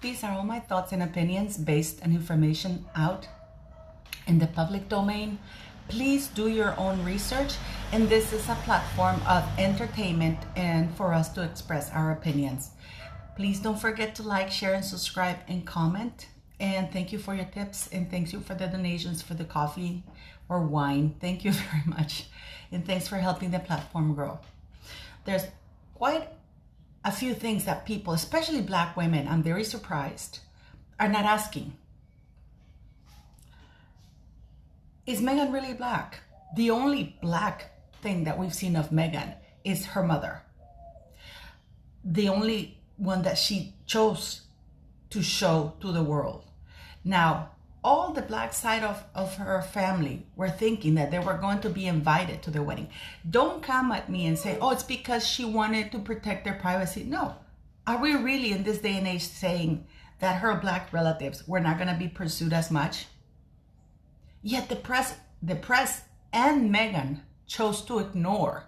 These are all my thoughts and opinions based on information out in the public domain. Please do your own research, and this is a platform of entertainment and for us to express our opinions. Please don't forget to like, share, and subscribe and comment. And thank you for your tips, and thank you for the donations for the coffee or wine. Thank you very much. And thanks for helping the platform grow. There's quite a few things that people, especially Black women, I'm very surprised, are not asking. Is Meghan really Black? The only Black thing that we've seen of Meghan is her mother. The only one that she chose to show to the world. Now, all the Black side of her family were thinking that they were going to be invited to the wedding. Don't come at me and say, oh, it's because she wanted to protect their privacy. No. Are we really in this day and age saying that her Black relatives were not going to be pursued as much? Yet the press and Meghan chose to ignore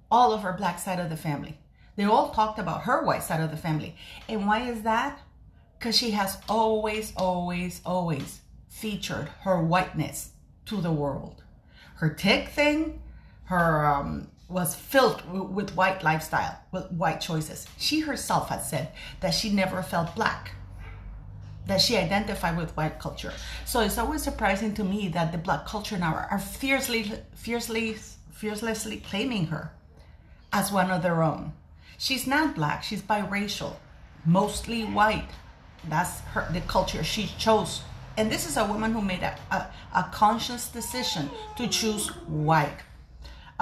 all of her Black side of the family. They all talked about her white side of the family. And why is that? Because she has always featured her whiteness to the world. Her tick thing, her was filled with white lifestyle, with white choices. She herself had said that she never felt Black, that she identified with white culture. So it's always surprising to me that the Black culture now are fearlessly claiming her as one of their own. She's not Black, she's biracial, mostly white. That's the culture she chose. And this is a woman who made a conscious decision to choose white.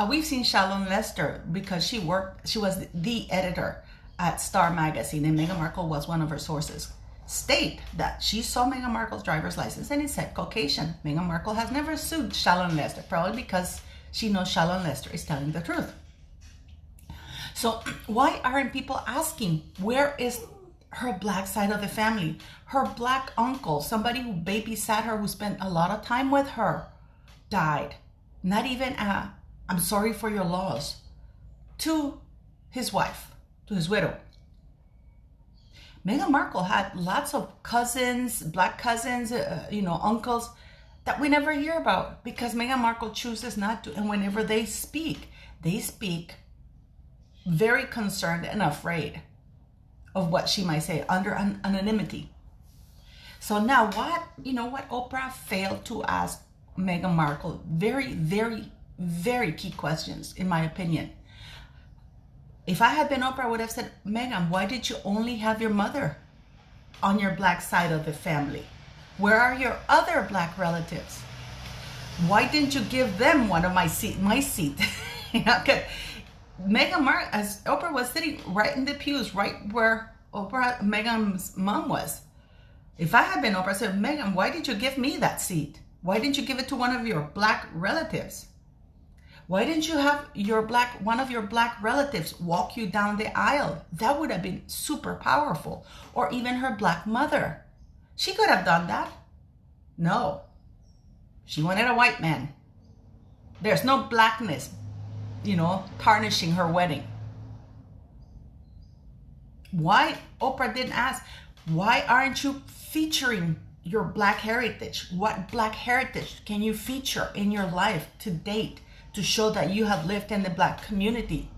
We've seen Shalon Lester, because she was the editor at Star Magazine, and Meghan Markle was one of her sources, state that she saw Meghan Markle's driver's license and it said Caucasian. Meghan Markle has never sued Shalon Lester, probably because she knows Shalon Lester is telling the truth. So why aren't people asking, where is her Black side of the family? Her Black uncle, somebody who babysat her, who spent a lot of time with her, died. Not even I'm sorry for your loss to his wife, to his widow. Meghan Markle had lots of cousins, Black cousins, uncles that we never hear about because Meghan Markle chooses not to. And whenever they speak very concerned and afraid of what she might say under anonymity. So now what Oprah failed to ask Meghan Markle, very, very, very key questions, in my opinion. If I had been Oprah, I would have said, Meghan, why did you only have your mother on your Black side of the family? Where are your other Black relatives? Why didn't you give them one of my seat? Meghan Markle, as Oprah was sitting right in the pews, right where Meghan's mom was. If I had been Oprah, I said, Meghan, why did you give me that seat? Why didn't you give it to one of your Black relatives? Why didn't you have one of your Black relatives walk you down the aisle? That would have been super powerful. Or even her Black mother. She could have done that. No. She wanted a white man. There's no Blackness, tarnishing her wedding. Why Oprah didn't ask, why aren't you featuring your Black heritage? What Black heritage can you feature in your life to date to show that you have lived in the Black community?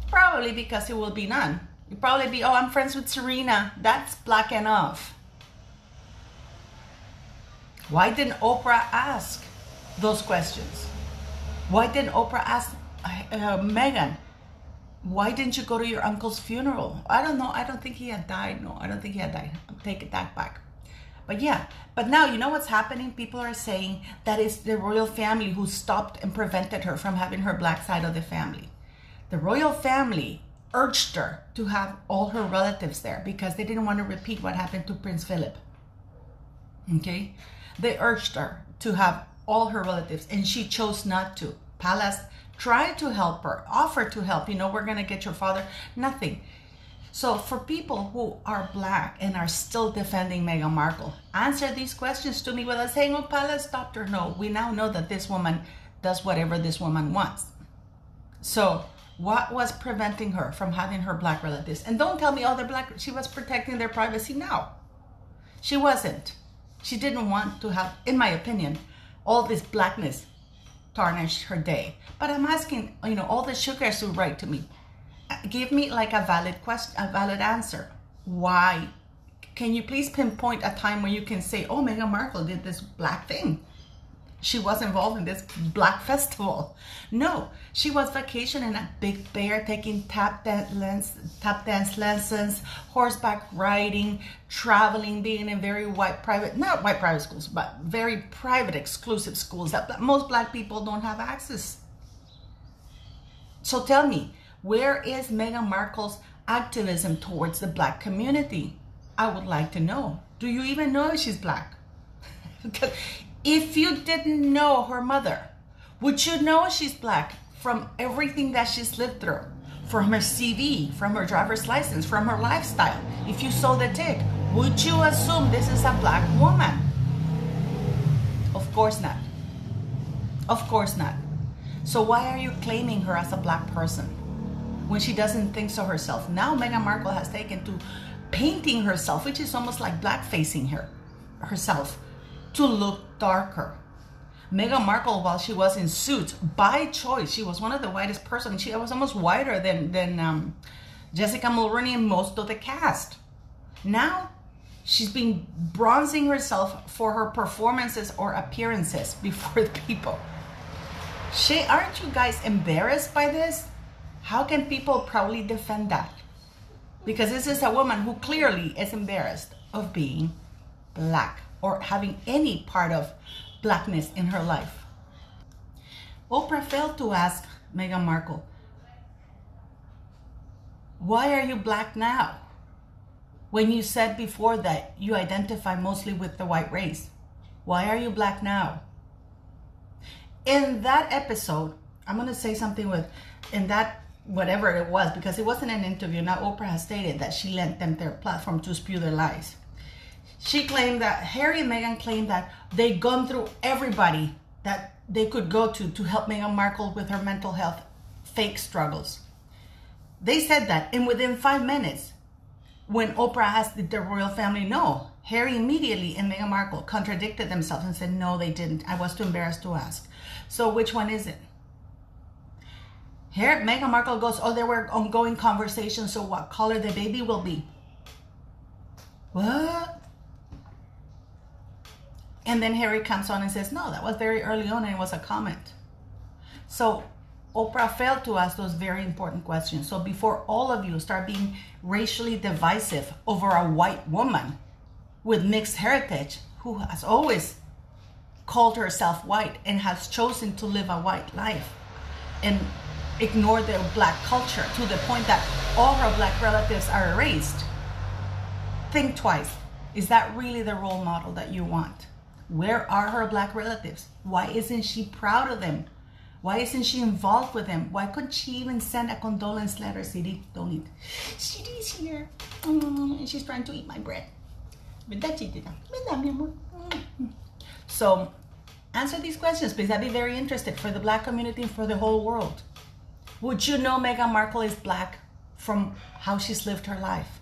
Probably because it will be none. You'll probably be, oh, I'm friends with Serena. That's Black enough. Why didn't Oprah ask those questions? Why didn't Oprah ask Meghan, why didn't you go to your uncle's funeral? I don't know. I don't think he had died. No, I don't think he had died. I'll take that back. But yeah, but now you know what's happening? People are saying that it's the royal family who stopped and prevented her from having her Black side of the family. The royal family urged her to have all her relatives there because they didn't want to repeat what happened to Prince Philip. Okay? They urged her to have all her relatives and she chose not to. Palace tried to help her, offered to help. We're going to get your father. Nothing. So for people who are Black and are still defending Meghan Markle, answer these questions to me without saying, oh, Palace stopped her. No, we now know that this woman does whatever this woman wants. So What was preventing her from having her black relatives? And don't tell me all the black, she was protecting their privacy. No, she wasn't. She didn't want to have, in my opinion, all this blackness tarnish her day. But I'm asking, all the sugars who write to me, give me like a valid question, a valid answer. Why? Can you please pinpoint a time where you can say, oh, Meghan Markle did this black thing? She was involved in this black festival. No, she was vacationing at Big Bear, taking tap dance lessons, horseback riding, traveling, being in very not white private schools, but very private, exclusive schools that most black people don't have access. So tell me, where is Meghan Markle's activism towards the black community? I would like to know. Do you even know if she's black? Because if you didn't know her mother, would you know she's black from everything that she's lived through? From her CV, from her driver's license, from her lifestyle? If you saw the tick, would you assume this is a black woman? Of course not. Of course not. So why are you claiming her as a black person when she doesn't think so herself? Now Meghan Markle has taken to painting herself, which is almost like blackfacing herself, to look darker. Meghan Markle, while she was in Suits, by choice, she was one of the whitest person. She was almost whiter than Jessica Mulroney and most of the cast. Now, she's been bronzing herself for her performances or appearances before the people. Aren't you guys embarrassed by this? How can people proudly defend that? Because this is a woman who clearly is embarrassed of being black or having any part of blackness in her life. Oprah failed to ask Meghan Markle, why are you black now? When you said before that you identify mostly with the white race. Why are you black now? In that episode, I'm going to say something in that, whatever it was, because it wasn't an interview. Now Oprah has stated that she lent them their platform to spew their lies. She claimed that Harry and Meghan claimed that they'd gone through everybody that they could go to help Meghan Markle with her mental health fake struggles. They said that, and within 5 minutes, when Oprah asked did the royal family know, Harry immediately and Meghan Markle contradicted themselves and said, no, they didn't. I was too embarrassed to ask. So which one is it? Here, Meghan Markle goes, oh, there were ongoing conversations, so what color the baby will be. What? And then Harry comes on and says, no, that was very early on and it was a comment. So Oprah failed to ask those very important questions. So before all of you start being racially divisive over a white woman with mixed heritage who has always called herself white and has chosen to live a white life and ignore the black culture to the point that all her black relatives are erased, think twice. Is that really the role model that you want? Where are her black relatives? Why isn't she proud of them? Why isn't she involved with them? Why couldn't she even send a condolence letter? CD, don't eat. CD's here. And she's trying to eat my bread. So answer these questions, please. I'd be very interested for the black community and for the whole world. Would you know Meghan Markle is black from how she's lived her life?